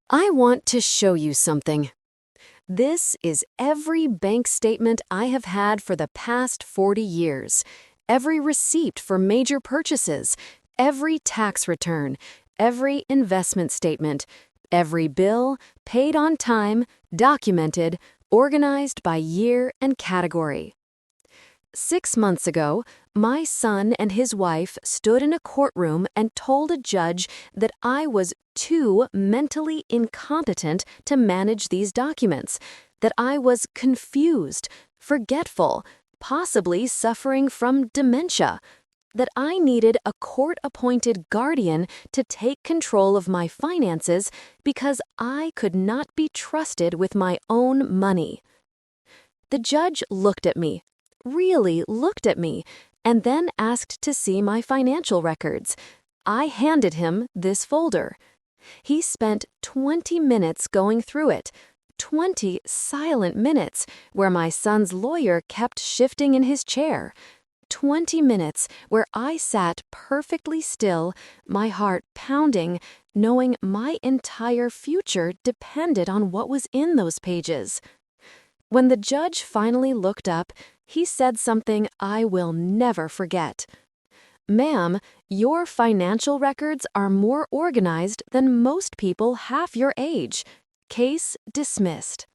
I want to show you something. This is every bank statement I have had for the past 40 years, every receipt for major purchases, every tax return, every investment statement, every bill paid on time, documented, organized by year and category. 6 months ago, my son and his wife stood in a courtroom and told a judge that I was too mentally incompetent to manage these documents, that I was confused, forgetful, possibly suffering from dementia, that I needed a court-appointed guardian to take control of my finances because I could not be trusted with my own money. The judge looked at me, really looked at me, and then asked to see my financial records. I handed him this folder. He spent 20 minutes going through it, 20 silent minutes where my son's lawyer kept shifting in his chair, 20 minutes where I sat perfectly still, my heart pounding, knowing my entire future depended on what was in those pages. When the judge finally looked up, he said something I will never forget. "Ma'am, your financial records are more organized than most people half your age. Case dismissed."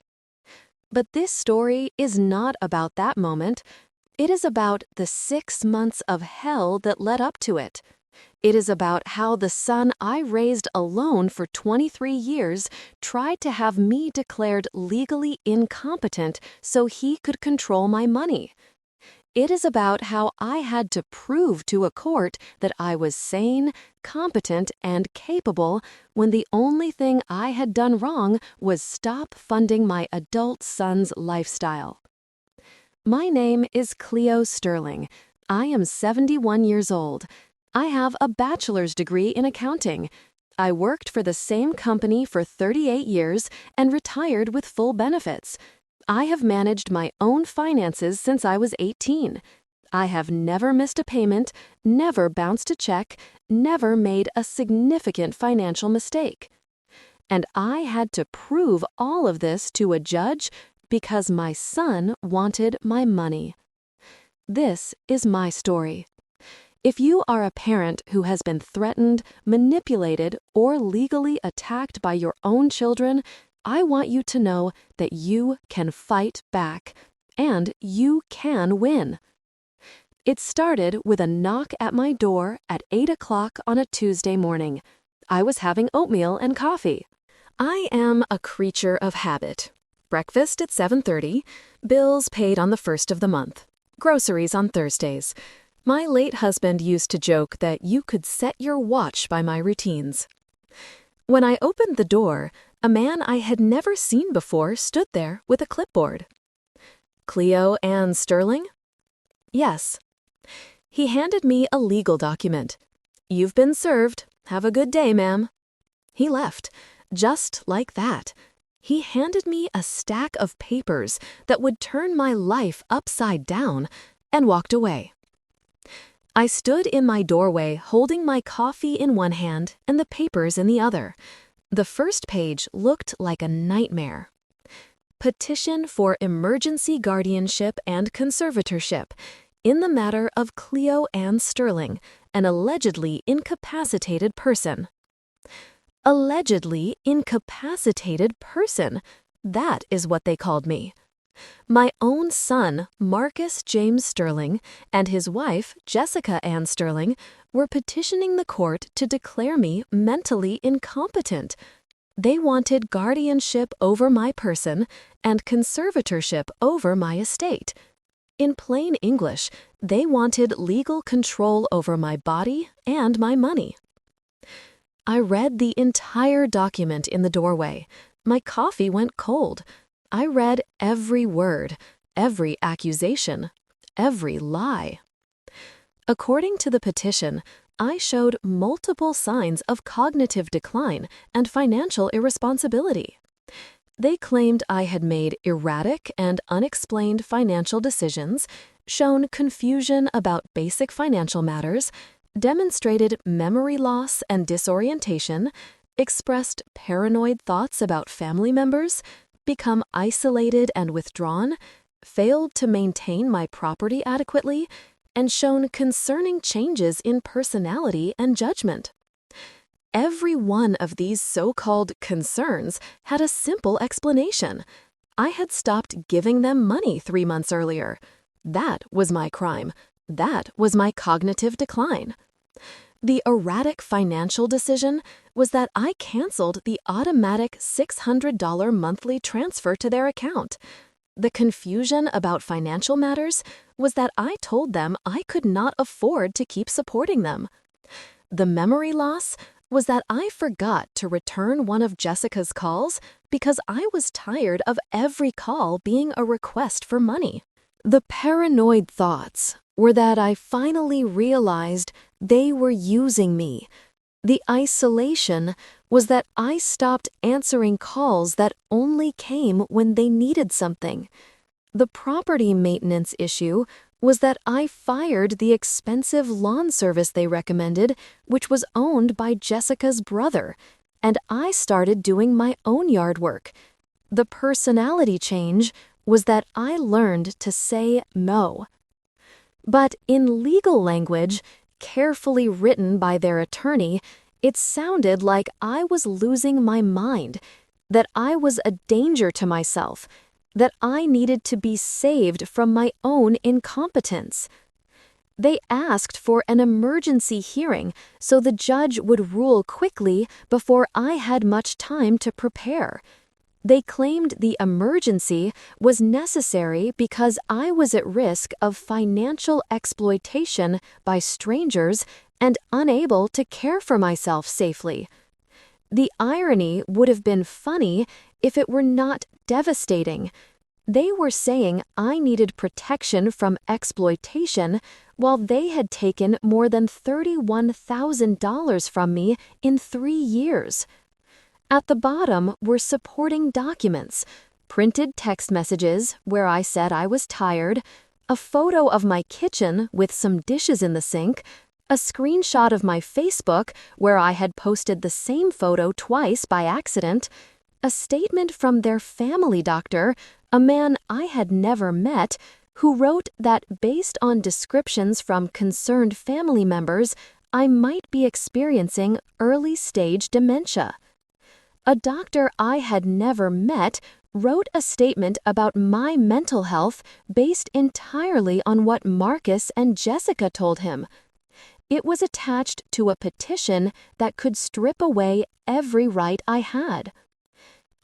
But this story is not about that moment. It is about the 6 months of hell that led up to it. It is about how the son I raised alone for 23 years tried to have me declared legally incompetent so he could control my money. It is about how I had to prove to a court that I was sane, competent, and capable when the only thing I had done wrong was stop funding my adult son's lifestyle. My name is Cleo Sterling. I am 71 years old. I have a bachelor's degree in accounting. I worked for the same company for 38 years and retired with full benefits. I have managed my own finances since I was 18. I have never missed a payment, never bounced a check, never made a significant financial mistake. And I had to prove all of this to a judge because my son wanted my money. This is my story. If you are a parent who has been threatened, manipulated, or legally attacked by your own children, I want you to know that you can fight back, and you can win. It started with a knock at my door at 8 o'clock on a Tuesday morning. I was having oatmeal and coffee. I am a creature of habit. Breakfast at 7:30, bills paid on the first of the month, groceries on Thursdays. My late husband used to joke that you could set your watch by my routines. When I opened the door, a man I had never seen before stood there with a clipboard. "Cleo Ann Sterling?" "Yes." He handed me a legal document. "You've been served. Have a good day, ma'am." He left, just like that. He handed me a stack of papers that would turn my life upside down and walked away. I stood in my doorway holding my coffee in one hand and the papers in the other. The first page looked like a nightmare. Petition for emergency guardianship and conservatorship in the matter of Cleo Ann Sterling, an allegedly incapacitated person. Allegedly incapacitated person. That is what they called me. My own son, Marcus James Sterling, and his wife, Jessica Ann Sterling, were petitioning the court to declare me mentally incompetent. They wanted guardianship over my person and conservatorship over my estate. In plain English, they wanted legal control over my body and my money. I read the entire document in the doorway. My coffee went cold. I read every word, every accusation, every lie. According to the petition, I showed multiple signs of cognitive decline and financial irresponsibility. They claimed I had made erratic and unexplained financial decisions, shown confusion about basic financial matters, demonstrated memory loss and disorientation, expressed paranoid thoughts about family members, become isolated and withdrawn, failed to maintain my property adequately, and shown concerning changes in personality and judgment. Every one of these so-called concerns had a simple explanation. I had stopped giving them money 3 months earlier. That was my crime. That was my cognitive decline. The erratic financial decision was that I canceled the automatic $600 monthly transfer to their account. The confusion about financial matters was that I told them I could not afford to keep supporting them. The memory loss was that I forgot to return one of Jessica's calls because I was tired of every call being a request for money. The paranoid thoughts were that I finally realized they were using me. The isolation was that I stopped answering calls that only came when they needed something. The property maintenance issue was that I fired the expensive lawn service they recommended, which was owned by Jessica's brother, and I started doing my own yard work. The personality change was that I learned to say no. But in legal language, carefully written by their attorney, it sounded like I was losing my mind, that I was a danger to myself, that I needed to be saved from my own incompetence. They asked for an emergency hearing so the judge would rule quickly before I had much time to prepare. They claimed the emergency was necessary because I was at risk of financial exploitation by strangers and unable to care for myself safely. The irony would have been funny if it were not devastating. They were saying I needed protection from exploitation while they had taken more than $31,000 from me in 3 years. At the bottom were supporting documents, printed text messages where I said I was tired, a photo of my kitchen with some dishes in the sink, a screenshot of my Facebook where I had posted the same photo twice by accident, a statement from their family doctor, a man I had never met, who wrote that based on descriptions from concerned family members, I might be experiencing early-stage dementia. A doctor I had never met wrote a statement about my mental health based entirely on what Marcus and Jessica told him. It was attached to a petition that could strip away every right I had.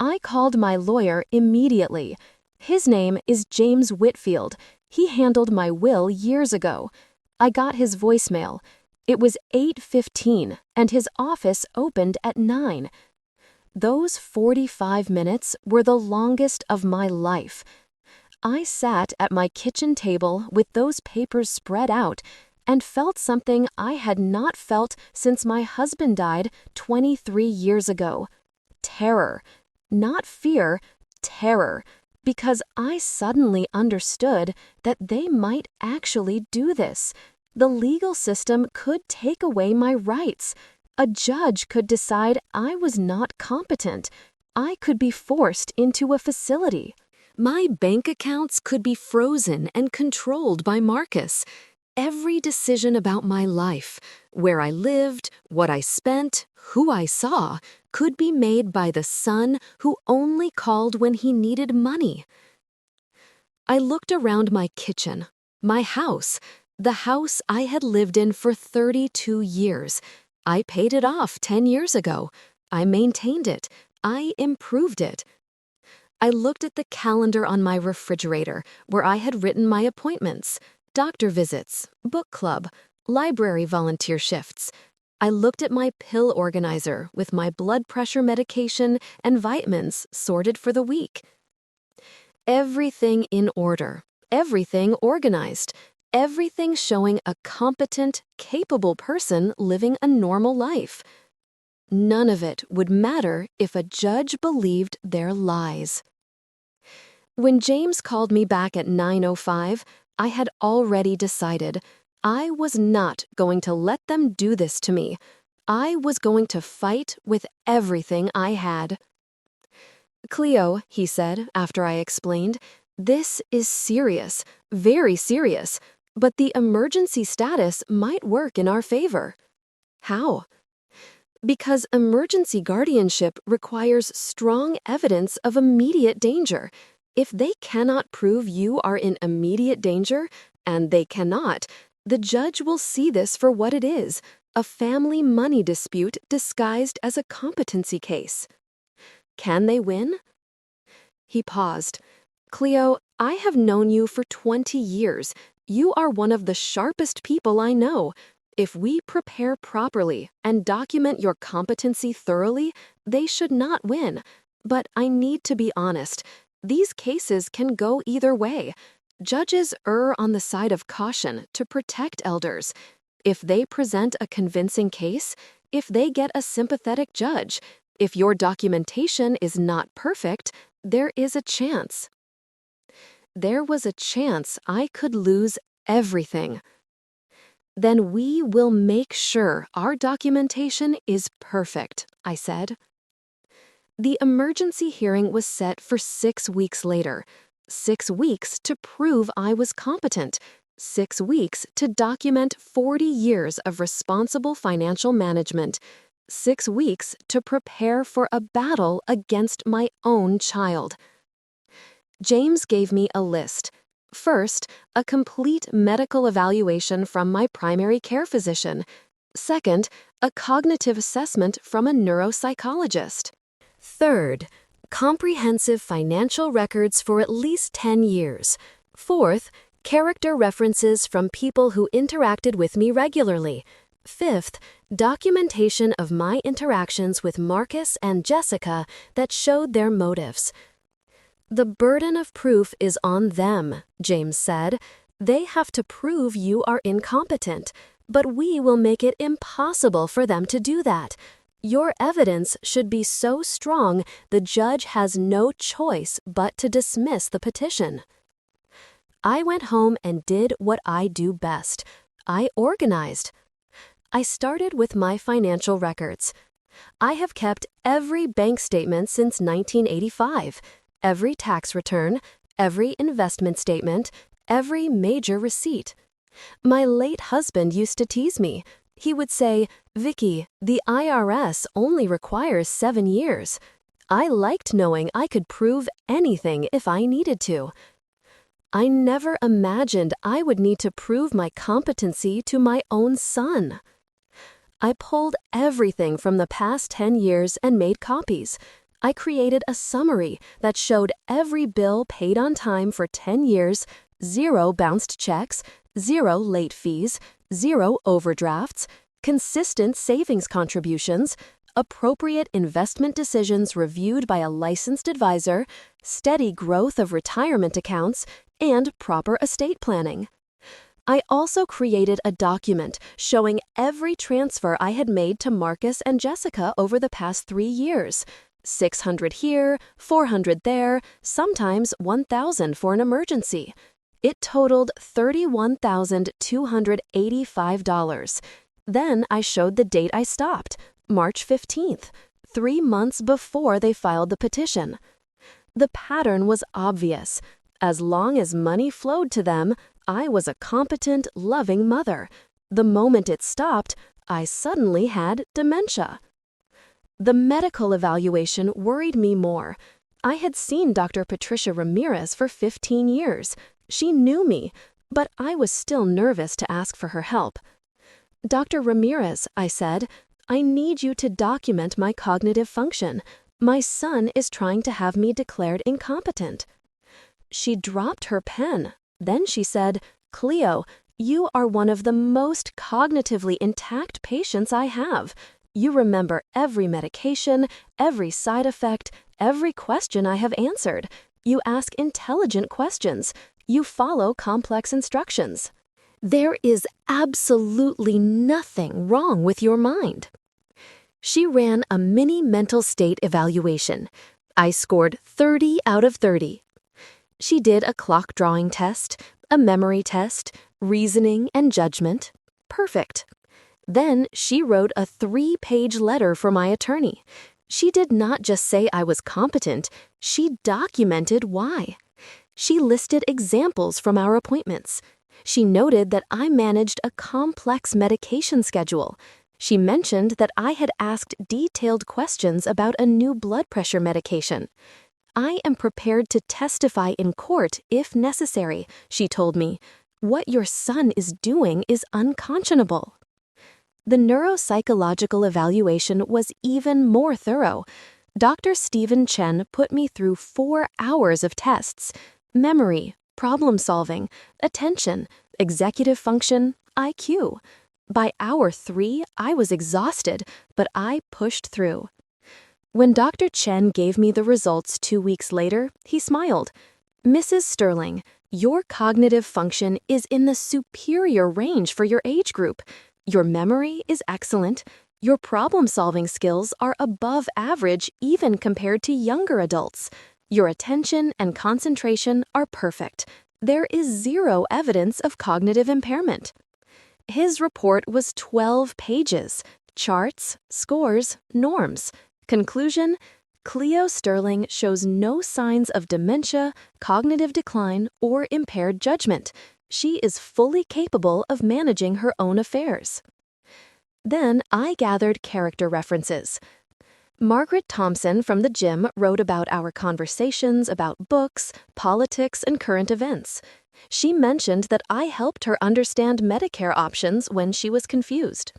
I called my lawyer immediately. His name is James Whitfield. He handled my will years ago. I got his voicemail. It was 8:15, and his office opened at 9. Those 45 minutes were the longest of my life. I sat at my kitchen table with those papers spread out and felt something I had not felt since my husband died 23 years ago. Terror. Not fear, terror, because I suddenly understood that they might actually do this. The legal system could take away my rights. A judge could decide I was not competent. I could be forced into a facility. My bank accounts could be frozen and controlled by Marcus. Every decision about my life, where I lived, what I spent, who I saw, could be made by the son who only called when he needed money. I looked around my kitchen, my house, the house I had lived in for 32 years. I paid it off 10 years ago. I maintained it. I improved it. I looked at the calendar on my refrigerator where I had written my appointments, doctor visits, book club, library volunteer shifts. I looked at my pill organizer with my blood pressure medication and vitamins sorted for the week. Everything in order, everything organized, everything showing a competent, capable person living a normal life. None of it would matter if a judge believed their lies. When James called me back at 9:05, I had already decided I was not going to let them do this to me. I was going to fight with everything I had. "Cleo," he said after I explained, "this is serious, very serious, but the emergency status might work in our favor." "How?" "Because emergency guardianship requires strong evidence of immediate danger. If they cannot prove you are in immediate danger, and they cannot, the judge will see this for what it is, a family money dispute disguised as a competency case." "Can they win?" He paused. "Cleo, I have known you for 20 years. You are one of the sharpest people I know. If we prepare properly and document your competency thoroughly, they should not win. But I need to be honest. These cases can go either way. Judges err on the side of caution to protect elders. If they present a convincing case, if they get a sympathetic judge, if your documentation is not perfect, there is a chance." There was a chance I could lose everything. "Then we will make sure our documentation is perfect," I said. The emergency hearing was set for 6 weeks later. 6 weeks to prove I was competent. 6 weeks to document 40 years of responsible financial management. 6 weeks to prepare for a battle against my own child. James gave me a list. First, a complete medical evaluation from my primary care physician. Second, a cognitive assessment from a neuropsychologist. Third, comprehensive financial records for at least 10 years. Fourth, character references from people who interacted with me regularly. Fifth, documentation of my interactions with Marcus and Jessica that showed their motives. "The burden of proof is on them," James said. "They have to prove you are incompetent, but we will make it impossible for them to do that. Your evidence should be so strong the judge has no choice but to dismiss the petition." I went home and did what I do best. I organized. I started with my financial records. I have kept every bank statement since 1985, every tax return, every investment statement, every major receipt. My late husband used to tease me. He would say, "Vicky, the IRS only requires 7 years." I liked knowing I could prove anything if I needed to. I never imagined I would need to prove my competency to my own son. I pulled everything from the past 10 years and made copies. I created a summary that showed every bill paid on time for 10 years, 0 bounced checks, 0 late fees, 0 overdrafts, consistent savings contributions, appropriate investment decisions reviewed by a licensed advisor, steady growth of retirement accounts, and proper estate planning. I also created a document showing every transfer I had made to Marcus and Jessica over the past 3 years. 600 here, 400 there, sometimes 1,000 for an emergency. It totaled $31,285. Then I showed the date I stopped, March 15th, 3 months before they filed the petition. The pattern was obvious. As long as money flowed to them, I was a competent, loving mother. The moment it stopped, I suddenly had dementia. The medical evaluation worried me more. I had seen Dr. Patricia Ramirez for 15 years. She knew me, but I was still nervous to ask for her help. "Dr. Ramirez," I said, "I need you to document my cognitive function. My son is trying to have me declared incompetent." She dropped her pen. Then she said, "Cleo, you are one of the most cognitively intact patients I have. You remember every medication, every side effect, every question I have answered. You ask intelligent questions. You follow complex instructions. There is absolutely nothing wrong with your mind." She ran a mini mental state evaluation. I scored 30 out of 30. She did a clock drawing test, a memory test, reasoning and judgment. Perfect. Then she wrote a 3-page letter for my attorney. She did not just say I was competent, she documented why. She listed examples from our appointments. She noted that I managed a complex medication schedule. She mentioned that I had asked detailed questions about a new blood pressure medication. I am prepared to testify in court if necessary, she told me. What your son is doing is unconscionable. The neuropsychological evaluation was even more thorough. Dr. Stephen Chen put me through 4 hours of tests: memory, problem solving, attention, executive function, IQ. By hour 3, I was exhausted, but I pushed through. When Dr. Chen gave me the results 2 weeks later, he smiled. "Mrs. Sterling, your cognitive function is in the superior range for your age group. Your memory is excellent. Your problem-solving skills are above average even compared to younger adults. Your attention and concentration are perfect. There is 0 evidence of cognitive impairment." His report was 12 pages: charts, scores, norms. Conclusion: Cleo Sterling shows no signs of dementia, cognitive decline, or impaired judgment. She is fully capable of managing her own affairs. Then I gathered character references. Margaret Thompson from the gym wrote about our conversations about books, politics, and current events. She mentioned that I helped her understand Medicare options when she was confused.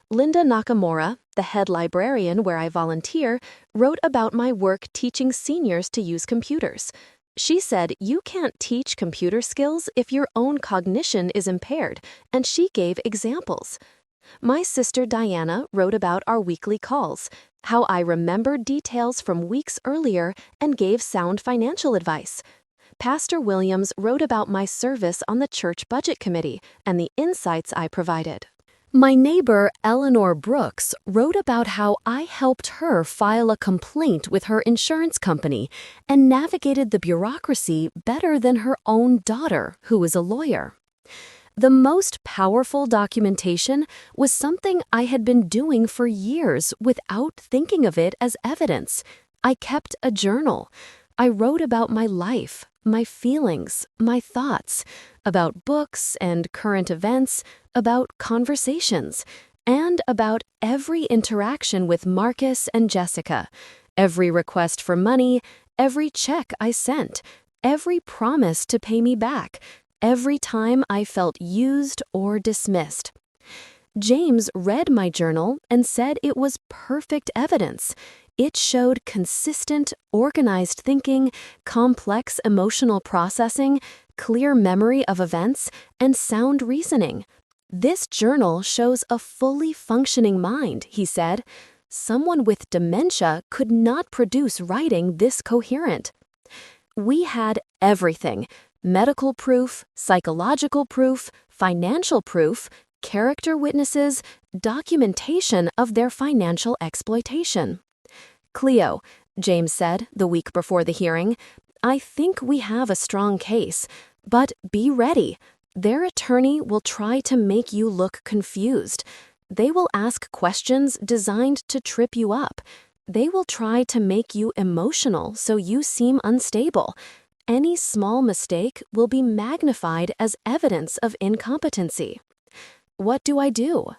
Linda Nakamura, the head librarian where I volunteer, wrote about my work teaching seniors to use computers. She said you can't teach computer skills if your own cognition is impaired, and she gave examples. My sister Diana wrote about our weekly calls, how I remembered details from weeks earlier and gave sound financial advice. Pastor Williams wrote about my service on the church budget committee and the insights I provided. My neighbor Eleanor Brooks wrote about how I helped her file a complaint with her insurance company and navigated the bureaucracy better than her own daughter, who is a lawyer. The most powerful documentation was something I had been doing for years without thinking of it as evidence. I kept a journal. I wrote about my life, my feelings, my thoughts, about books and current events, about conversations, and about every interaction with Marcus and Jessica, every request for money, every check I sent, every promise to pay me back, every time I felt used or dismissed. James read my journal and said it was perfect evidence. It showed consistent, organized thinking, complex emotional processing, clear memory of events, and sound reasoning. "This journal shows a fully functioning mind," he said. "Someone with dementia could not produce writing this coherent." We had everything: medical proof, psychological proof, financial proof, character witnesses, documentation of their financial exploitation. "Cleo," James said the week before the hearing, "I think we have a strong case, but be ready. Their attorney will try to make you look confused. They will ask questions designed to trip you up. They will try to make you emotional so you seem unstable. Any small mistake will be magnified as evidence of incompetency. What do I do?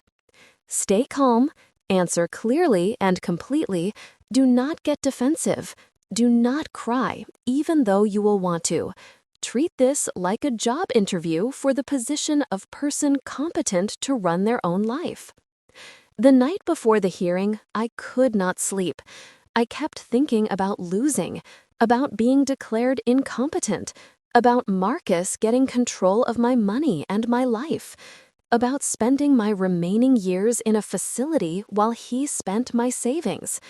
Stay calm, answer clearly and completely. Do not get defensive. Do not cry, even though you will want to. Treat this like a job interview for the position of person competent to run their own life." The night before the hearing, I could not sleep. I kept thinking about losing, about being declared incompetent, about Marcus getting control of my money and my life, about spending my remaining years in a facility while he spent my savings.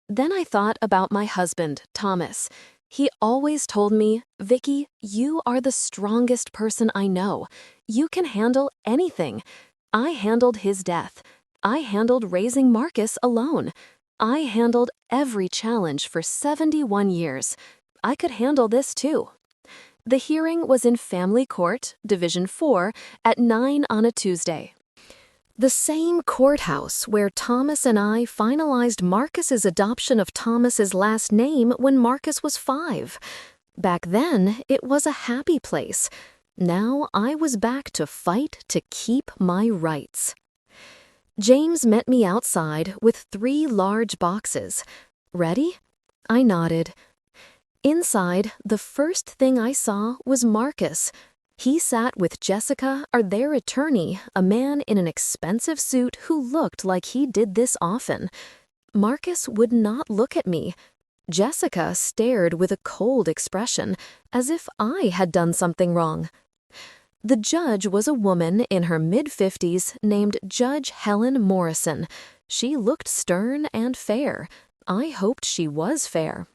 Then I thought about my husband, Thomas. He always told me, "Vicky, you are the strongest person I know. You can handle anything." I handled his death. I handled raising Marcus alone. I handled every challenge for 71 years. I could handle this too. The hearing was in Family Court, Division 4, at 9 on a Tuesday. The same courthouse where Thomas and I finalized Marcus's adoption of Thomas's last name when Marcus was 5. Back then, it was a happy place. Now I was back to fight to keep my rights. James met me outside with 3 large boxes. Ready? I nodded. Inside, the first thing I saw was Marcus. He sat with Jessica, their attorney, a man in an expensive suit who looked like he did this often. Marcus would not look at me. Jessica stared with a cold expression, as if I had done something wrong. The judge was a woman in her mid-50s named Judge Helen Morrison. She looked stern and fair. I hoped she was fair.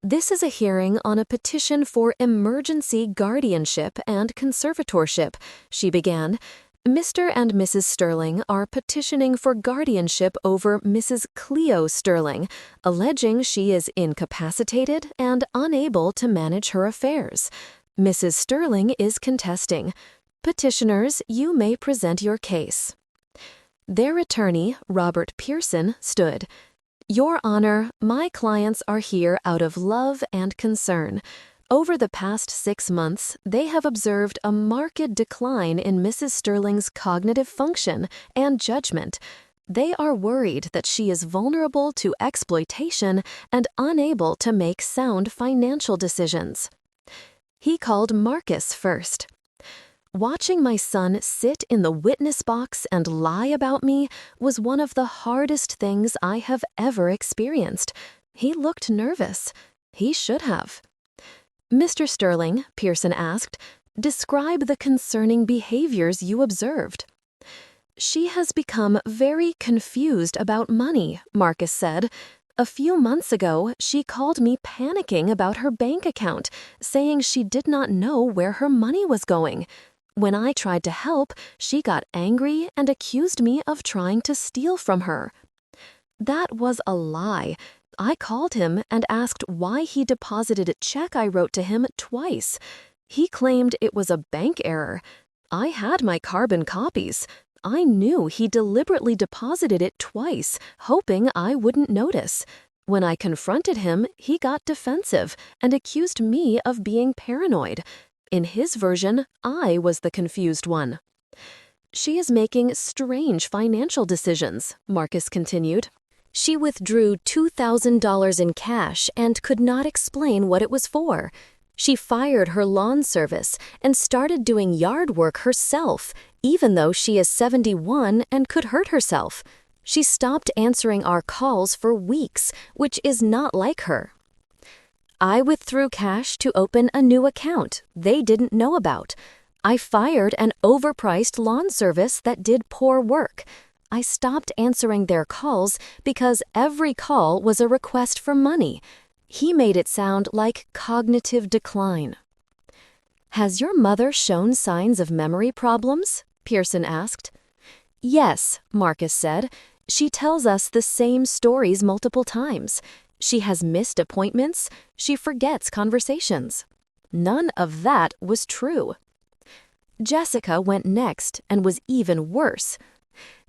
This is a hearing on a petition for emergency guardianship and conservatorship, she began. Mr. and Mrs. Sterling are petitioning for guardianship over Mrs. Cleo Sterling, alleging she is incapacitated and unable to manage her affairs. Mrs. Sterling is contesting. Petitioners, you may present your case. Their attorney, Robert Pearson, stood. Your Honor, my clients are here out of love and concern. Over the past 6 months, they have observed a marked decline in Mrs. Sterling's cognitive function and judgment. They are worried that she is vulnerable to exploitation and unable to make sound financial decisions. He called Marcus first. Watching my son sit in the witness box and lie about me was one of the hardest things I have ever experienced. He looked nervous. He should have. Mr. Sterling, Pearson asked, describe the concerning behaviors you observed. She has become very confused about money, Marcus said. A few months ago, she called me panicking about her bank account, saying she did not know where her money was going. When I tried to help, she got angry and accused me of trying to steal from her. That was a lie. I called him and asked why he deposited a check I wrote to him twice. He claimed it was a bank error. I had my carbon copies. I knew he deliberately deposited it twice, hoping I wouldn't notice. When I confronted him, he got defensive and accused me of being paranoid. In his version, I was the confused one. She is making strange financial decisions, Marcus continued. She withdrew $2,000 in cash and could not explain what it was for. She fired her lawn service and started doing yard work herself, even though she is 71 and could hurt herself. She stopped answering our calls for weeks, which is not like her. I withdrew cash to open a new account they didn't know about. I fired an overpriced lawn service that did poor work. I stopped answering their calls because every call was a request for money. He made it sound like cognitive decline. Has your mother shown signs of memory problems? Pearson asked. Yes, Marcus said. She tells us the same stories multiple times. She has missed appointments. She forgets conversations. None of that was true. Jessica went next and was even worse.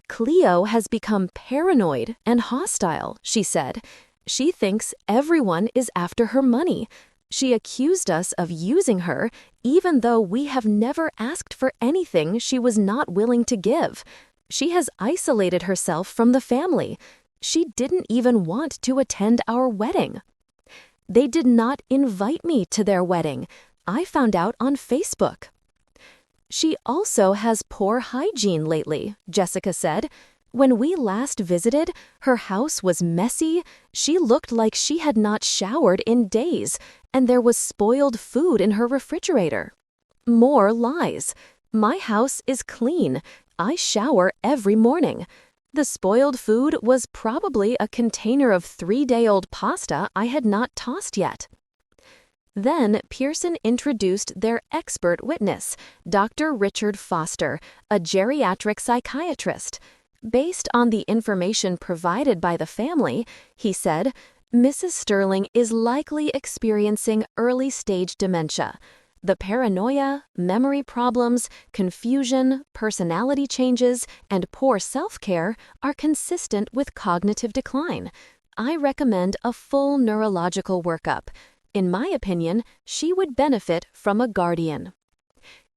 Cleo has become paranoid and hostile, she said. She thinks everyone is after her money. She accused us of using her, even though we have never asked for anything she was not willing to give. She has isolated herself from the family. She didn't even want to attend our wedding. They did not invite me to their wedding. I found out on Facebook. She also has poor hygiene lately, Jessica said. When we last visited, her house was messy. She looked like she had not showered in days, and there was spoiled food in her refrigerator. More lies. My house is clean. I shower every morning. The spoiled food was probably a container of 3-day-old pasta I had not tossed yet. Then Pearson introduced their expert witness, Dr. Richard Foster, a geriatric psychiatrist. Based on the information provided by the family, he said, Mrs. Sterling is likely experiencing early-stage dementia. The paranoia, memory problems, confusion, personality changes, and poor self-care are consistent with cognitive decline. I recommend a full neurological workup. In my opinion, she would benefit from a guardian.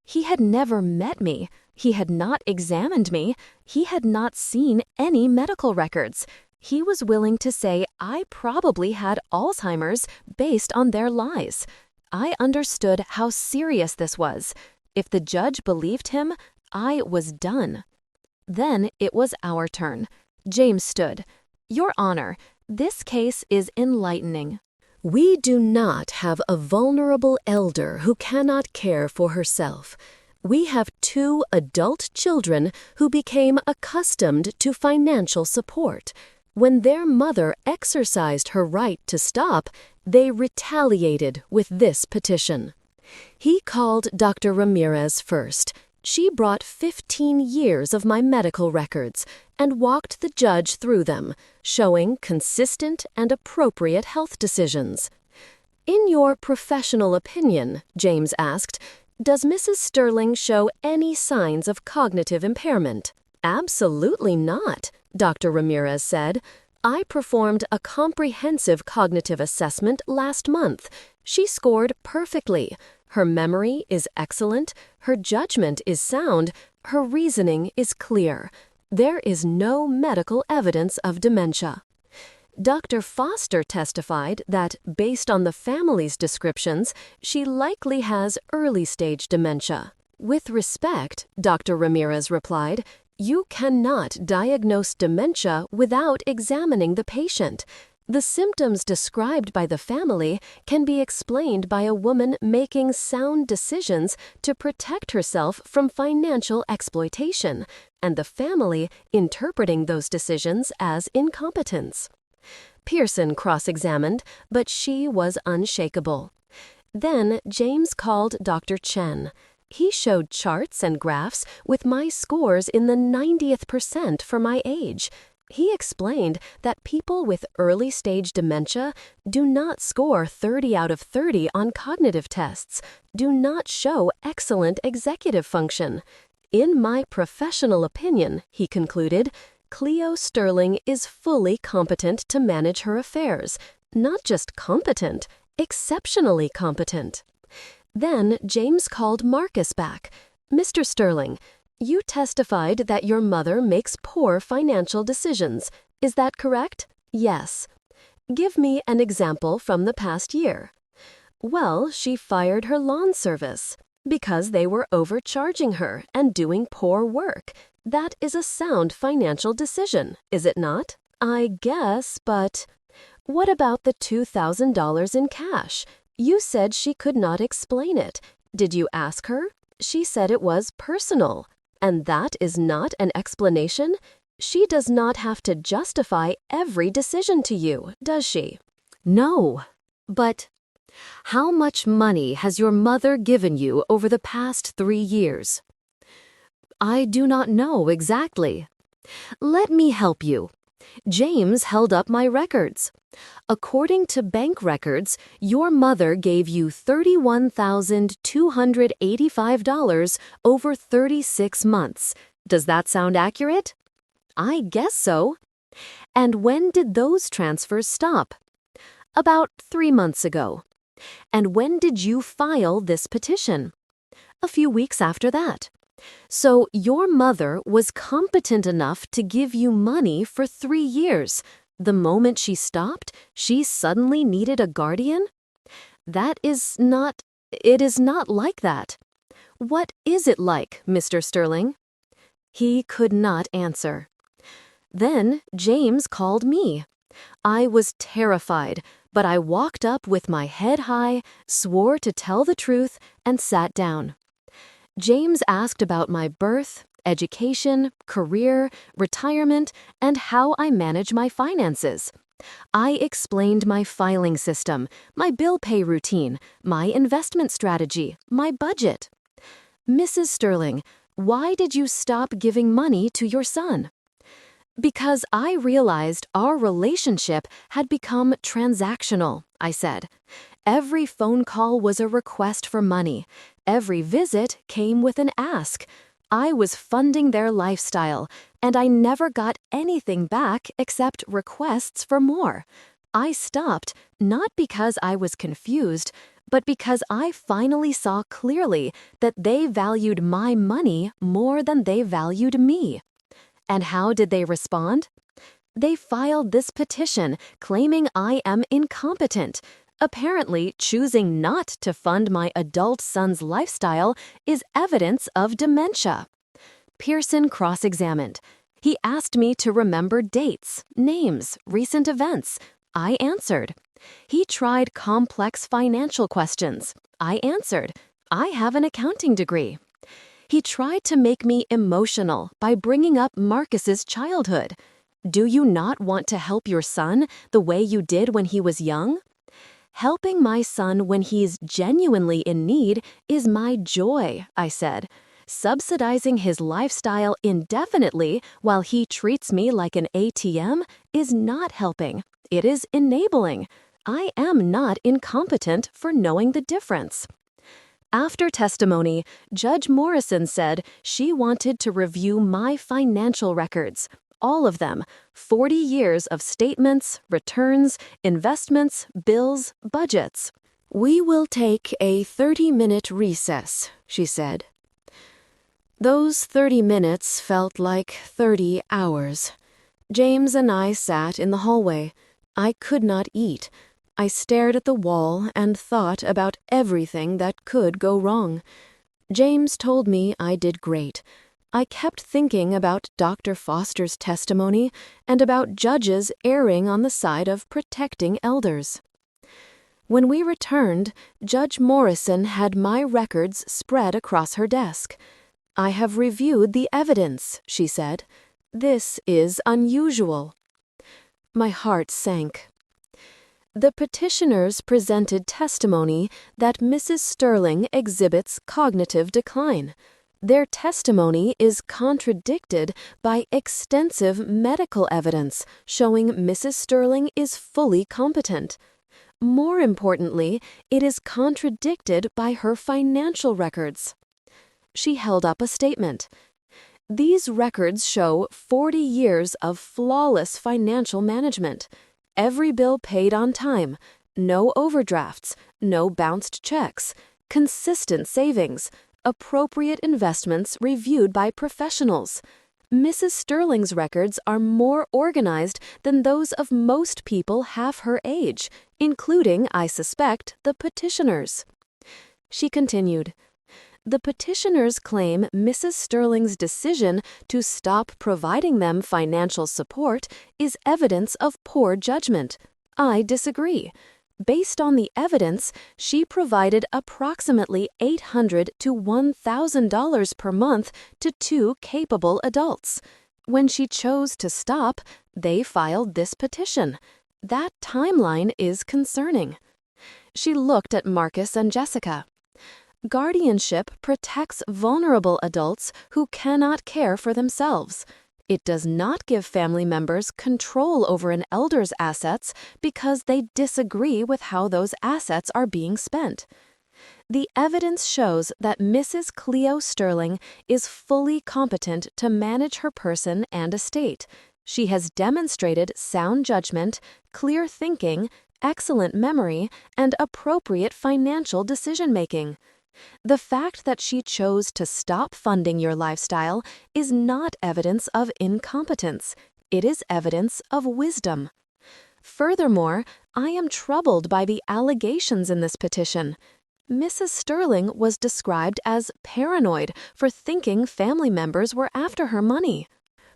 He had never met me. He had not examined me. He had not seen any medical records. He was willing to say I probably had Alzheimer's based on their lies. I understood how serious this was. If the judge believed him, I was done. Then it was our turn. James stood. Your Honor, this case is enlightening. We do not have a vulnerable elder who cannot care for herself. We have 2 adult children who became accustomed to financial support. When their mother exercised her right to stop, they retaliated with this petition. He called Dr. Ramirez first. She brought 15 years of my medical records and walked the judge through them, showing consistent and appropriate health decisions. In your professional opinion, James asked, does Mrs. Sterling show any signs of cognitive impairment? Absolutely not, Dr. Ramirez said. I performed a comprehensive cognitive assessment last month. She scored perfectly. Her memory is excellent, her judgment is sound, her reasoning is clear. There is no medical evidence of dementia. Dr. Foster testified that, based on the family's descriptions, she likely has early-stage dementia. With respect, Dr. Ramirez replied, you cannot diagnose dementia without examining the patient. The symptoms described by the family can be explained by a woman making sound decisions to protect herself from financial exploitation, and the family interpreting those decisions as incompetence. Pearson cross-examined, but she was unshakable. Then James called Dr. Chen. He showed charts and graphs with my scores in the 90th percent for my age. He explained that people with early-stage dementia do not score 30 out of 30 on cognitive tests, do not show excellent executive function. In my professional opinion, he concluded, Cleo Sterling is fully competent to manage her affairs. Not just competent, exceptionally competent. Then James called Marcus back. Mr. Sterling, you testified that your mother makes poor financial decisions. Is that correct? Yes. Give me an example from the past year. Well, she fired her lawn service because they were overcharging her and doing poor work. That is a sound financial decision, is it not? I guess, but what about the $2,000 in cash? You said she could not explain it. Did you ask her? She said it was personal. And that is not an explanation? She does not have to justify every decision to you, does she? No. But how much money has your mother given you over the past 3 years? I do not know exactly. Let me help you. James held up my records. According to bank records, your mother gave you $31,285 over 36 months. Does that sound accurate? I guess so. And when did those transfers stop? About 3 months ago. And when did you file this petition? A few weeks after that. So your mother was competent enough to give you money for 3 years. The moment she stopped, she suddenly needed a guardian? It is not like that. What is it like, Mr. Sterling? He could not answer. Then James called me. I was terrified, but I walked up with my head high, swore to tell the truth, and sat down. James asked about my birth, education, career, retirement, and how I manage my finances. I explained my filing system, my bill pay routine, my investment strategy, my budget. Mrs. Sterling, why did you stop giving money to your son? Because I realized our relationship had become transactional. I said. Every phone call was a request for money. Every visit came with an ask. I was funding their lifestyle, and I never got anything back except requests for more. I stopped, not because I was confused, but because I finally saw clearly that they valued my money more than they valued me. And how did they respond? They filed this petition claiming I am incompetent. Apparently, choosing not to fund my adult son's lifestyle is evidence of dementia. Pearson cross-examined. He asked me to remember dates, names, recent events. I answered. He tried complex financial questions. I answered. I have an accounting degree. He tried to make me emotional by bringing up Marcus's childhood. Do you not want to help your son the way you did when he was young? Helping my son when he's genuinely in need is my joy, I said. Subsidizing his lifestyle indefinitely while he treats me like an ATM is not helping. It is enabling. I am not incompetent for knowing the difference. After testimony, Judge Morrison said she wanted to review my financial records. All of them, 40 years of statements, returns, investments, bills, budgets. We will take a 30-minute recess, she said. Those 30 minutes felt like 30 hours. James and I sat in the hallway. I could not eat. I stared at the wall and thought about everything that could go wrong. James told me I did great. I kept thinking about Dr. Foster's testimony and about judges erring on the side of protecting elders. When we returned, Judge Morrison had my records spread across her desk. I have reviewed the evidence, she said. This is unusual. My heart sank. The petitioners presented testimony that Mrs. Sterling exhibits cognitive decline. Their testimony is contradicted by extensive medical evidence showing Mrs. Sterling is fully competent. More importantly, it is contradicted by her financial records. She held up a statement. These records show 40 years of flawless financial management. Every bill paid on time, no overdrafts, no bounced checks, consistent savings, appropriate investments reviewed by professionals. Mrs. Sterling's records are more organized than those of most people half her age, including, I suspect, the petitioners. She continued, the petitioners claim Mrs. Sterling's decision to stop providing them financial support is evidence of poor judgment. I disagree. Based on the evidence, she provided approximately $800 to $1,000 per month to 2 capable adults. When she chose to stop, they filed this petition. That timeline is concerning. She looked at Marcus and Jessica. Guardianship protects vulnerable adults who cannot care for themselves. It does not give family members control over an elder's assets because they disagree with how those assets are being spent. The evidence shows that Mrs. Cleo Sterling is fully competent to manage her person and estate. She has demonstrated sound judgment, clear thinking, excellent memory, and appropriate financial decision-making. The fact that she chose to stop funding your lifestyle is not evidence of incompetence. It is evidence of wisdom. Furthermore, I am troubled by the allegations in this petition. Mrs. Sterling was described as paranoid for thinking family members were after her money.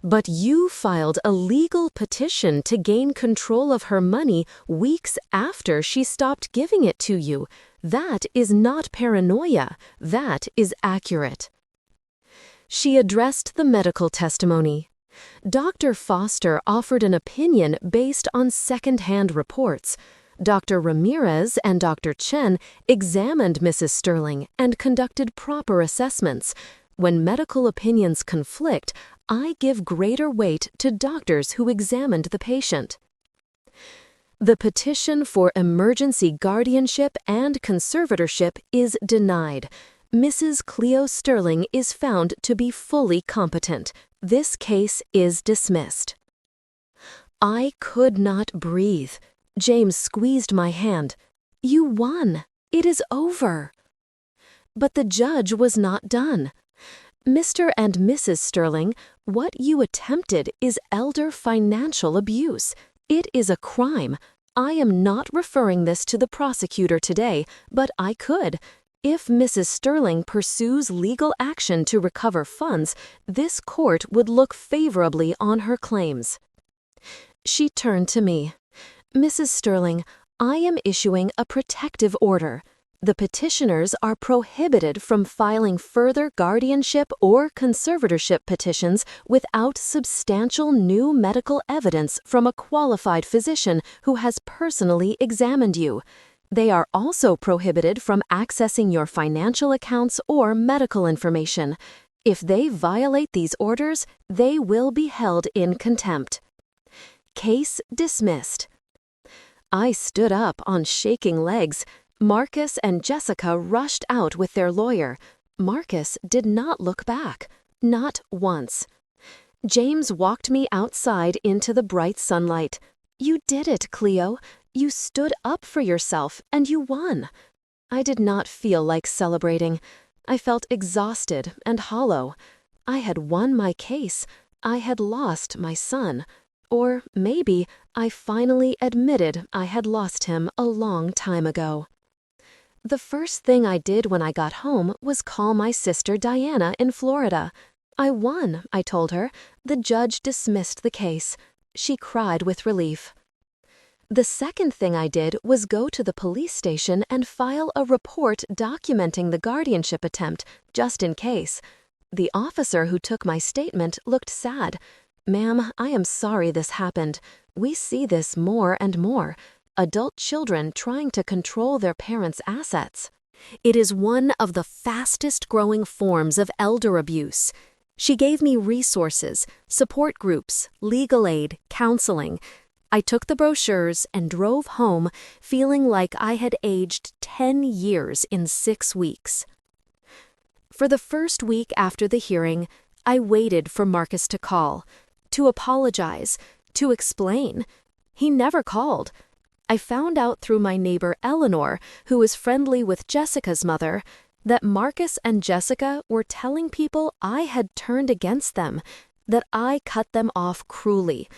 But you filed a legal petition to gain control of her money weeks after she stopped giving it to you. That is not paranoia. That is accurate. She addressed the medical testimony. Dr. Foster offered an opinion based on second-hand reports. Dr. Ramirez and Dr. Chen examined Mrs. Sterling and conducted proper assessments. When medical opinions conflict, I give greater weight to doctors who examined the patient. The petition for emergency guardianship and conservatorship is denied. Mrs. Cleo Sterling is found to be fully competent. This case is dismissed. I could not breathe. James squeezed my hand. You won. It is over. But the judge was not done. Mr. and Mrs. Sterling, what you attempted is elder financial abuse. It is a crime. I am not referring this to the prosecutor today, but I could. If Mrs. Sterling pursues legal action to recover funds, this court would look favorably on her claims. She turned to me. Mrs. Sterling, I am issuing a protective order. The petitioners are prohibited from filing further guardianship or conservatorship petitions without substantial new medical evidence from a qualified physician who has personally examined you. They are also prohibited from accessing your financial accounts or medical information. If they violate these orders, they will be held in contempt. Case dismissed. I stood up on shaking legs. Marcus and Jessica rushed out with their lawyer. Marcus did not look back. Not once. James walked me outside into the bright sunlight. You did it, Cleo. You stood up for yourself, and you won. I did not feel like celebrating. I felt exhausted and hollow. I had won my case. I had lost my son. Or maybe I finally admitted I had lost him a long time ago. The first thing I did when I got home was call my sister Diana in Florida. I won, I told her. The judge dismissed the case. She cried with relief. The second thing I did was go to the police station and file a report documenting the guardianship attempt, just in case. The officer who took my statement looked sad. Ma'am, I am sorry this happened. We see this more and more. Adult children trying to control their parents' assets. It is one of the fastest growing forms of elder abuse. She gave me resources, support groups, legal aid, counseling. I took the brochures and drove home feeling like I had aged 10 years in 6 weeks. For the first week after the hearing, I waited for Marcus to call, to apologize, to explain. He never called. I found out through my neighbor Eleanor, who was friendly with Jessica's mother, that Marcus and Jessica were telling people I had turned against them, that I cut them off cruelly,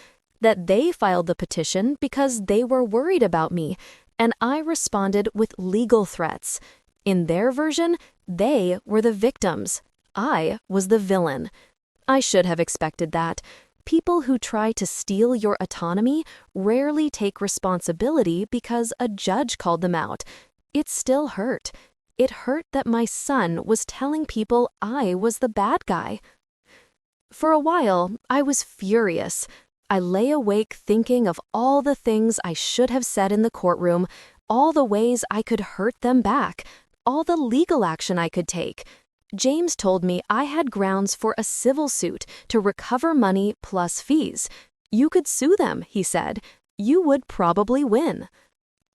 that they filed the petition because they were worried about me, and I responded with legal threats. In their version, they were the victims. I was the villain. I should have expected that. People who try to steal your autonomy rarely take responsibility because a judge called them out. It still hurt. It hurt that my son was telling people I was the bad guy. For a while, I was furious. I lay awake thinking of all the things I should have said in the courtroom, all the ways I could hurt them back, all the legal action I could take. James told me I had grounds for a civil suit to recover money plus fees. You could sue them, he said. You would probably win.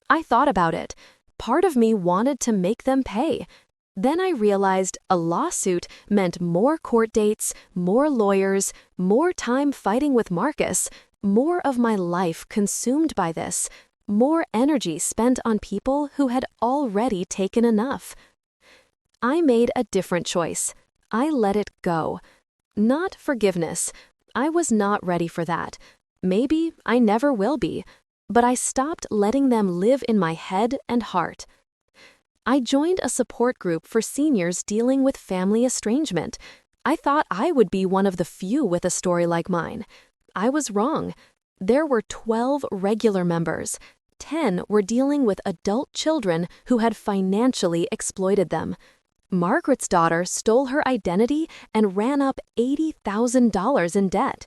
I thought about it. Part of me wanted to make them pay. Then I realized a lawsuit meant more court dates, more lawyers, more time fighting with Marcus, more of my life consumed by this, more energy spent on people who had already taken enough. I made a different choice. I let it go. Not forgiveness. I was not ready for that. Maybe I never will be. But I stopped letting them live in my head and heart. I joined a support group for seniors dealing with family estrangement. I thought I would be one of the few with a story like mine. I was wrong. There were 12 regular members. 10 were dealing with adult children who had financially exploited them. Margaret's daughter stole her identity and ran up $80,000 in debt.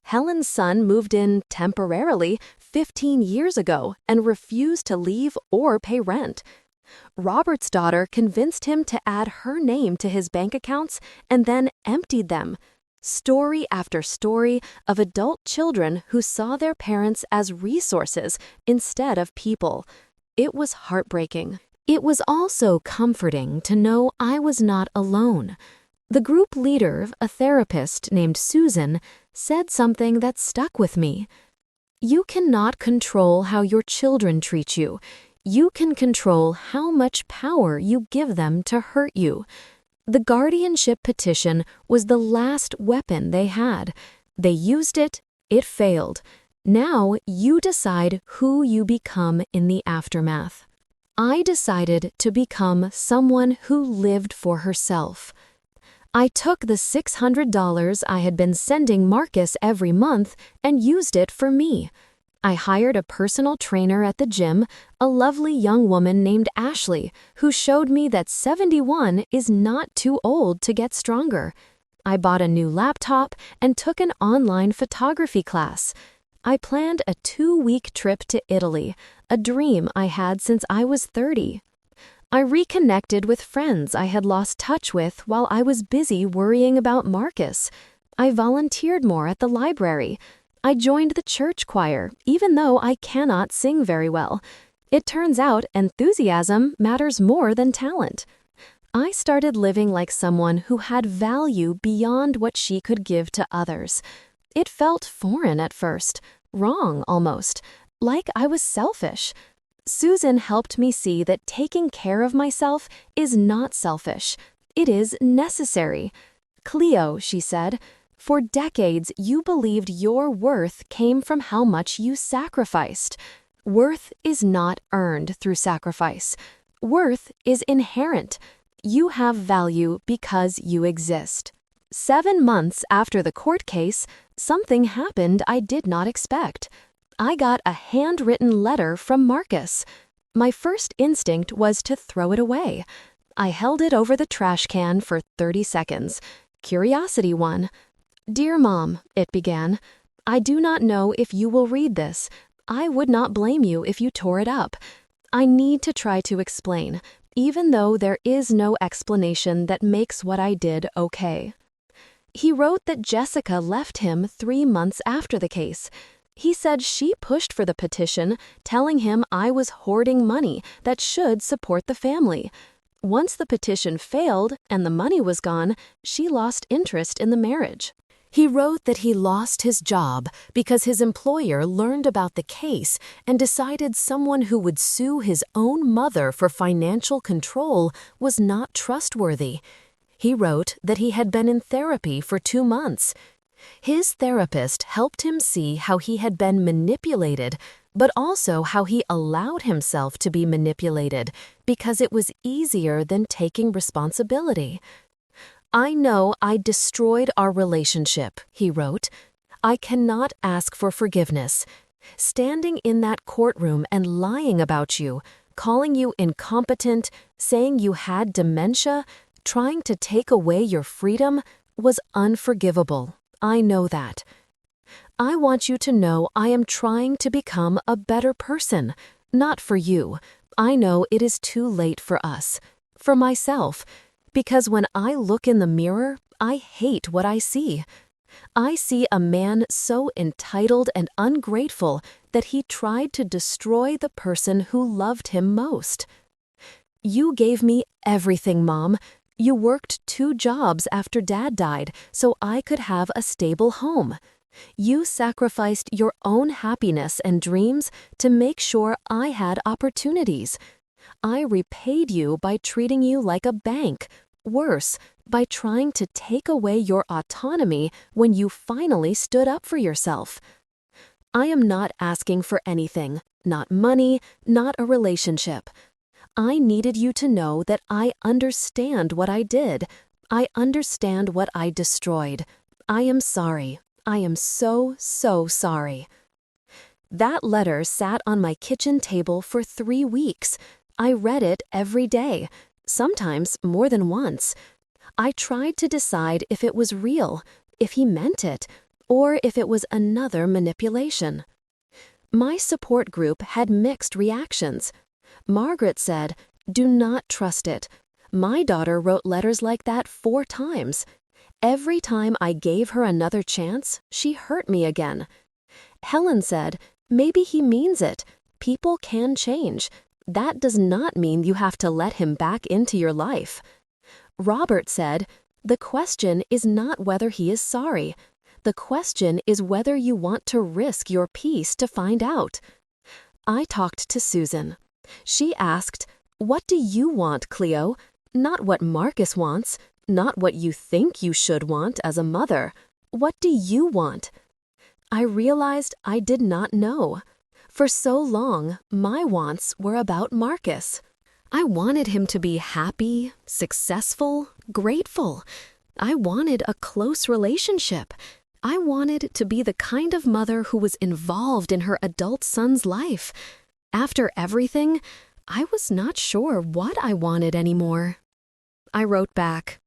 Helen's son moved in temporarily 15 years ago and refused to leave or pay rent. Robert's daughter convinced him to add her name to his bank accounts and then emptied them. Story after story of adult children who saw their parents as resources instead of people. It was heartbreaking. It was also comforting to know I was not alone. The group leader, a therapist named Susan, said something that stuck with me. You cannot control how your children treat you. You can control how much power you give them to hurt you. The guardianship petition was the last weapon they had. They used it, it failed. Now you decide who you become in the aftermath. I decided to become someone who lived for herself. I took the $600 I had been sending Marcus every month and used it for me. I hired a personal trainer at the gym, a lovely young woman named Ashley, who showed me that 71 is not too old to get stronger. I bought a new laptop and took an online photography class. I planned a 2-week trip to Italy, a dream I had since I was 30. I reconnected with friends I had lost touch with while I was busy worrying about Marcus. I volunteered more at the library. I joined the church choir, even though I cannot sing very well. It turns out enthusiasm matters more than talent. I started living like someone who had value beyond what she could give to others. It felt foreign at first, wrong almost, like I was selfish. Susan helped me see that taking care of myself is not selfish. It is necessary. Cleo, she said, for decades you believed your worth came from how much you sacrificed. Worth is not earned through sacrifice. Worth is inherent. You have value because you exist. 7 months after the court case, something happened I did not expect. I got a handwritten letter from Marcus. My first instinct was to throw it away. I held it over the trash can for 30 seconds. Curiosity won. Dear Mom, it began, I do not know if you will read this. I would not blame you if you tore it up. I need to try to explain, even though there is no explanation that makes what I did okay. He wrote that Jessica left him 3 months after the case. He said she pushed for the petition, telling him I was hoarding money that should support the family. Once the petition failed and the money was gone, she lost interest in the marriage. He wrote that he lost his job because his employer learned about the case and decided someone who would sue his own mother for financial control was not trustworthy. He wrote that he had been in therapy for 2 months. His therapist helped him see how he had been manipulated, but also how he allowed himself to be manipulated because it was easier than taking responsibility. I know I destroyed our relationship, he wrote. I cannot ask for forgiveness. Standing in that courtroom and lying about you, calling you incompetent, saying you had dementia, trying to take away your freedom, was unforgivable. I know that. I want you to know I am trying to become a better person, not for you. I know it is too late for us, for myself. Because when I look in the mirror, I hate what I see. I see a man so entitled and ungrateful that he tried to destroy the person who loved him most. You gave me everything, Mom. You worked 2 jobs after Dad died so I could have a stable home. You sacrificed your own happiness and dreams to make sure I had opportunities. I repaid you by treating you like a bank. Worse, by trying to take away your autonomy when you finally stood up for yourself. I am not asking for anything, not money, not a relationship. I needed you to know that I understand what I did. I understand what I destroyed. I am sorry. I am so, so sorry. That letter sat on my kitchen table for 3 weeks. I read it every day. Sometimes more than once. I tried to decide if it was real, if he meant it, or if it was another manipulation. My support group had mixed reactions. Margaret said, "Do not trust it." My daughter wrote letters like that 4 times. Every time I gave her another chance, she hurt me again. Helen said, "Maybe he means it. People can change. That does not mean you have to let him back into your life." Robert said, "The question is not whether he is sorry. The question is whether you want to risk your peace to find out." I talked to Susan. She asked, "What do you want, Cleo? Not what Marcus wants, not what you think you should want as a mother. What do you want?" I realized I did not know. For so long, my wants were about Marcus. I wanted him to be happy, successful, grateful. I wanted a close relationship. I wanted to be the kind of mother who was involved in her adult son's life. After everything, I was not sure what I wanted anymore. I wrote back,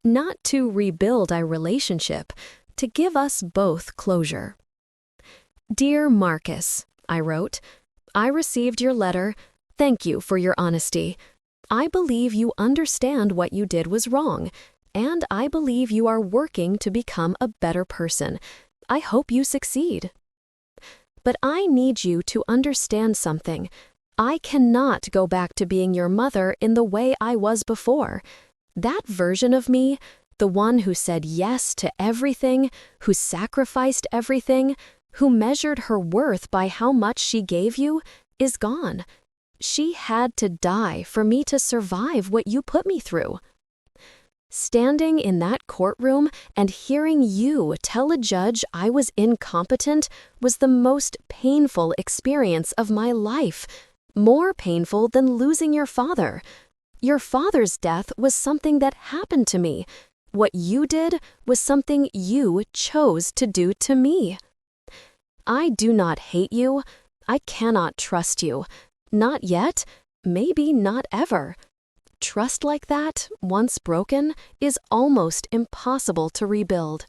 "Not to rebuild our relationship, to give us both closure." "Dear Marcus," I wrote, "I received your letter. Thank you for your honesty. I believe you understand what you did was wrong, and I believe you are working to become a better person. I hope you succeed. But I need you to understand something. I cannot go back to being your mother in the way I was before. That version of me, the one who said yes to everything, who sacrificed everything, who measured her worth by how much she gave you, is gone. She had to die for me to survive what you put me through." Standing in that courtroom and hearing you tell a judge I was incompetent was the most painful experience of my life, more painful than losing your father. Your father's death was something that happened to me. What you did was something you chose to do to me. I do not hate you. I cannot trust you. Not yet, maybe not ever. Trust like that, once broken, is almost impossible to rebuild.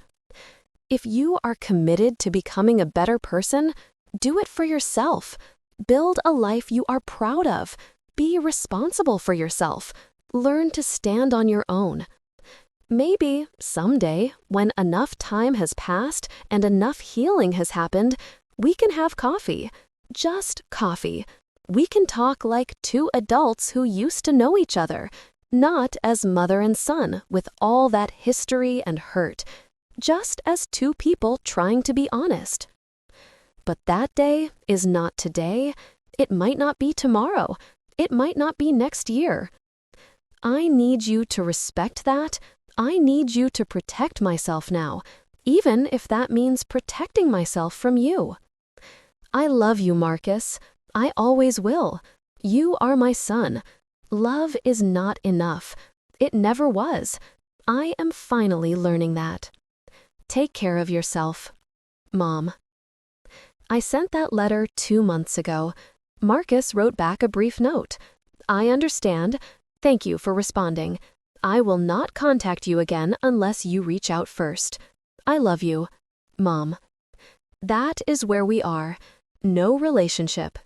If you are committed to becoming a better person, do it for yourself. Build a life you are proud of. Be responsible for yourself. Learn to stand on your own. Maybe someday, when enough time has passed and enough healing has happened, we can have coffee. Just coffee. We can talk like two adults who used to know each other, not as mother and son with all that history and hurt, just as two people trying to be honest. But that day is not today. It might not be tomorrow. It might not be next year. I need you to respect that. I need you to protect myself now, even if that means protecting myself from you. I love you, Marcus. I always will. You are my son. Love is not enough. It never was. I am finally learning that. Take care of yourself. Mom. I sent that letter 2 months ago. Marcus wrote back a brief note. "I understand. Thank you for responding. I will not contact you again unless you reach out first. I love you. Mom." That is where we are. No relationship.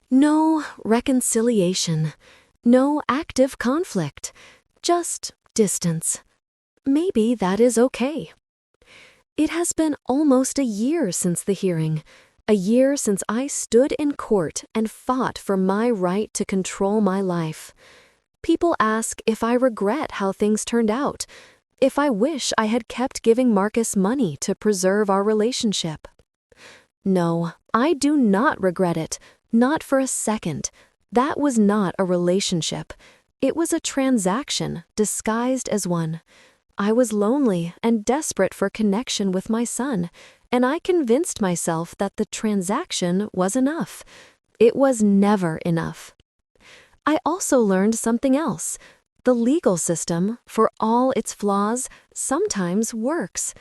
No reconciliation. No active conflict. Just distance. Maybe that is okay. It has been almost a year since the hearing. A year since I stood in court and fought for my right to control my life. People ask if I regret how things turned out, if I wish I had kept giving Marcus money to preserve our relationship. No, I do not regret it, not for a second. That was not a relationship. It was a transaction disguised as one. I was lonely and desperate for connection with my son, and I convinced myself that the transaction was enough. It was never enough. I also learned something else. The legal system, for all its flaws, sometimes works.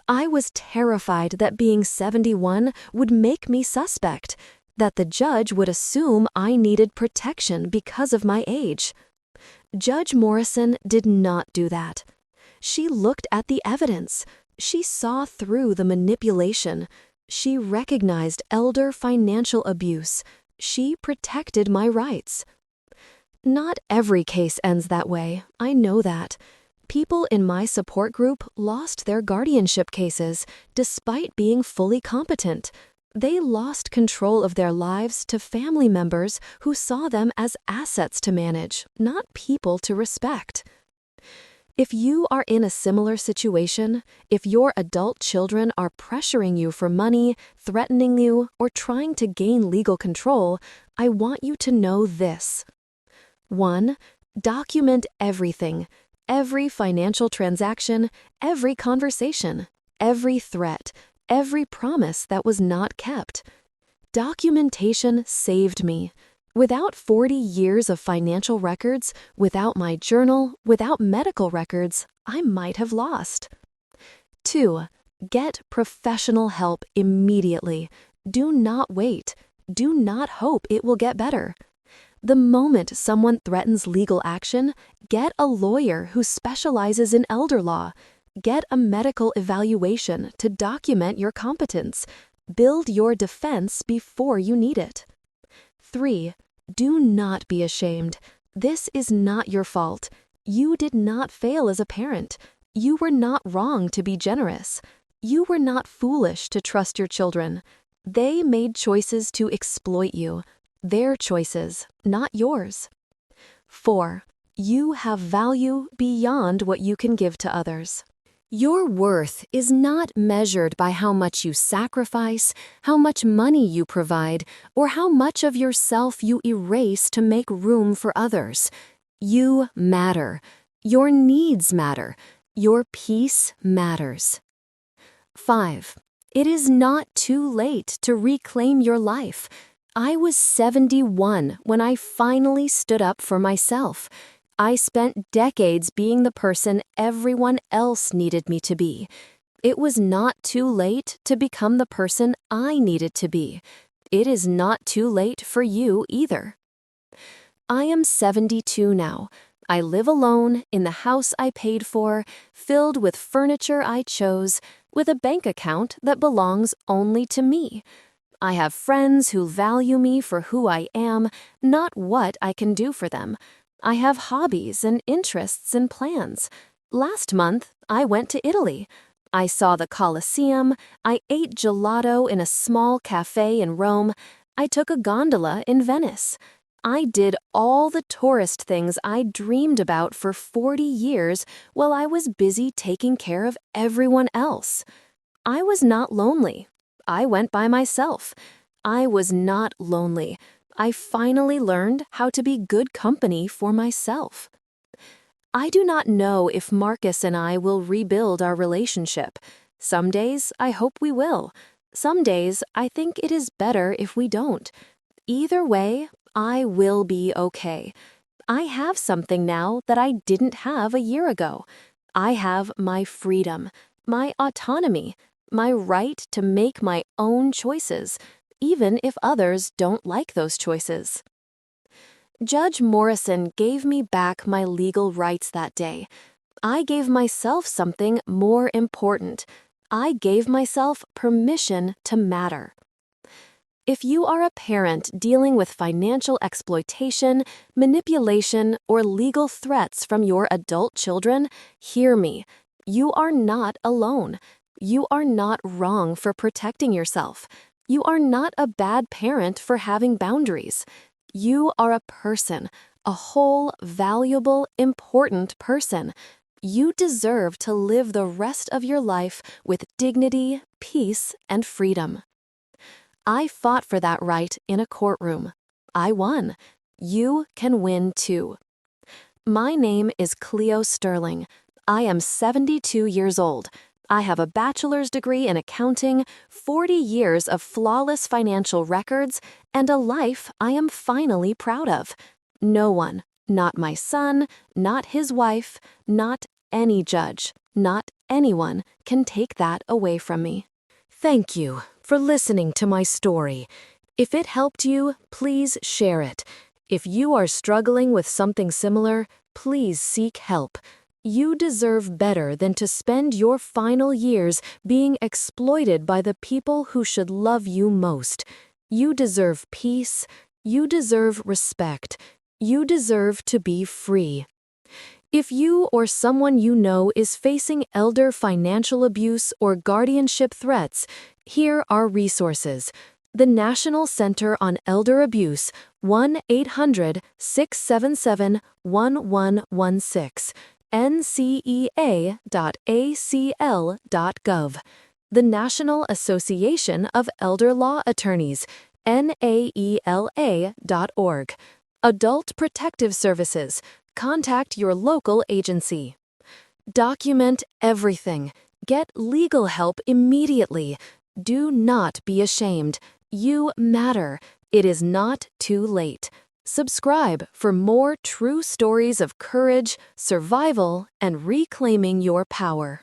I was terrified that being 71 would make me suspect, that the judge would assume I needed protection because of my age. Judge Morrison did not do that. She looked at the evidence. She saw through the manipulation. She recognized elder financial abuse. She protected my rights. Not every case ends that way, I know that. People in my support group lost their guardianship cases despite being fully competent. They lost control of their lives to family members who saw them as assets to manage, not people to respect. If you are in a similar situation, if your adult children are pressuring you for money, threatening you, or trying to gain legal control, I want you to know this. 1. Document everything. Every financial transaction, every conversation, every threat, every promise that was not kept. Documentation saved me. Without 40 years of financial records, without my journal, without medical records, I might have lost. 2. Get professional help immediately. Do not wait. Do not hope it will get better. The moment someone threatens legal action, get a lawyer who specializes in elder law. Get a medical evaluation to document your competence. Build your defense before you need it. 3. Do not be ashamed. This is not your fault. You did not fail as a parent. You were not wrong to be generous. You were not foolish to trust your children. They made choices to exploit you. Their choices, not yours. 4. You have value beyond what you can give to others. Your worth is not measured by how much you sacrifice, how much money you provide, or how much of yourself you erase to make room for others. You matter. Your needs matter. Your peace matters. 5. It is not too late to reclaim your life. I was 71 when I finally stood up for myself. I spent decades being the person everyone else needed me to be. It was not too late to become the person I needed to be. It is not too late for you either. I am 72 now. I live alone in the house I paid for, filled with furniture I chose, with a bank account that belongs only to me. I have friends who value me for who I am, not what I can do for them. I have hobbies and interests and plans. Last month, I went to Italy. I saw the Colosseum. I ate gelato in a small cafe in Rome. I took a gondola in Venice. I did all the tourist things I dreamed about for 40 years while I was busy taking care of everyone else. I was not lonely. I went by myself. I was not lonely. I finally learned how to be good company for myself. I do not know if Marcus and I will rebuild our relationship. Some days I hope we will. Some days I think it is better if we don't. Either way, I will be okay. I have something now that I didn't have a year ago. I have my freedom, my autonomy, my right to make my own choices, even if others don't like those choices. Judge Morrison gave me back my legal rights that day. I gave myself something more important. I gave myself permission to matter. If you are a parent dealing with financial exploitation, manipulation, or legal threats from your adult children, hear me. You are not alone. You are not wrong for protecting yourself. You are not a bad parent for having boundaries. You are a person, a whole, valuable, important person. You deserve to live the rest of your life with dignity, peace, and freedom. I fought for that right in a courtroom. I won. You can win too. My name is Cleo Sterling. I am 72 years old. I have a bachelor's degree in accounting, 40 years of flawless financial records, and a life I am finally proud of. No one, not my son, not his wife, not any judge, not anyone can take that away from me. Thank you for listening to my story. If it helped you, please share it. If you are struggling with something similar, please seek help. You deserve better than to spend your final years being exploited by the people who should love you most. You deserve peace. You deserve respect. You deserve to be free. If you or someone you know is facing elder financial abuse or guardianship threats, here are resources. The National Center on Elder Abuse, 1-800-677-1116, ncea.acl.gov. The National Association of Elder Law Attorneys, naela.org. Adult Protective Services. Contact your local agency. Document everything. Get legal help immediately. Do not be ashamed. You matter. It is not too late. Subscribe for more true stories of courage, survival, and reclaiming your power.